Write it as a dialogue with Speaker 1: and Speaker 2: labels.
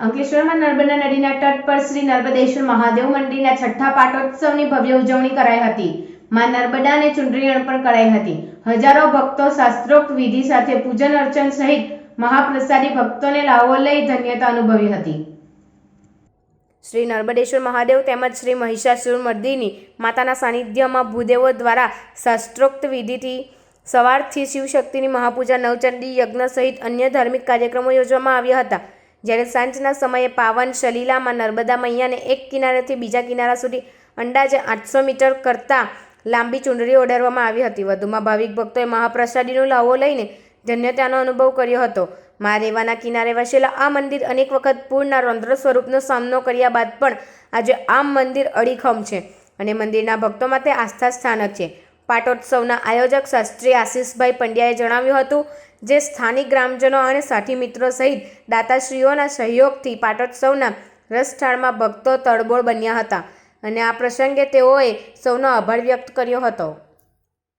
Speaker 1: અંકલેશ્વરમાં નર્મદા નદીના તટ પર શ્રી નર્મદેશ્વર મહાદેવ મંદિરના છઠ્ઠા પાટોત્સવની ભવ્ય ઉજવણી કરાઈ હતી. માં નર્મદાને ચુંદડી અર્પણ કરાઈ હતી. હજારો ભક્તો શાસ્ત્રોક્ત વિધિ સાથે પૂજન અર્ચન સહિત મહાપ્રસાદી ભક્તોને લાવો લઈ ધન્યતા અનુભવી હતી. શ્રી નર્મદેશ્વર મહાદેવ તેમજ શ્રી મહિષાસુરમર્દિની માતાના સાનિધ્યમાં ભૂદેવો દ્વારા શાસ્ત્રોક્ત વિધિથી સવારથી શિવશક્તિની મહાપૂજા, નવચંડી યજ્ઞ સહિત અન્ય ધાર્મિક કાર્યક્રમો યોજવામાં આવ્યા હતા. જ્યારે સાંજના સમયે પાવન સલીલામાં નર્મદા મૈયાને એક કિનારેથી બીજા કિનારા સુધી અંદાજે 800 મીટર કરતાં લાંબી ચુંદડી ઓઢાડવામાં આવી હતી. વધુમાં ભાવિક ભક્તોએ મહાપ્રસાદીનો લાવો લઈને ધન્યતાનો અનુભવ કર્યો હતો. મા રેવાના કિનારે વસેલા આ મંદિર અનેક વખત પૂરના રૌદ્ર સ્વરૂપનો સામનો કર્યા બાદ પણ આજે આ મંદિર અડીખમ છે અને મંદિરના ભક્તો માટે આસ્થા સ્થાનક છે. પાટોત્સવના આયોજક શાસ્ત્રી આશીષભાઈ પંડ્યાએ જણાવ્યું હતું, જે સ્થાનિક ગ્રામજનો અને સાથી મિત્રો સહિત દાતાશ્રીઓના સહયોગથી પાટોત્સવના રસથાળમાં ભક્તો તડબોળ બન્યા હતા અને આ પ્રસંગે તેઓએ સૌનો આભાર વ્યક્ત કર્યો હતો.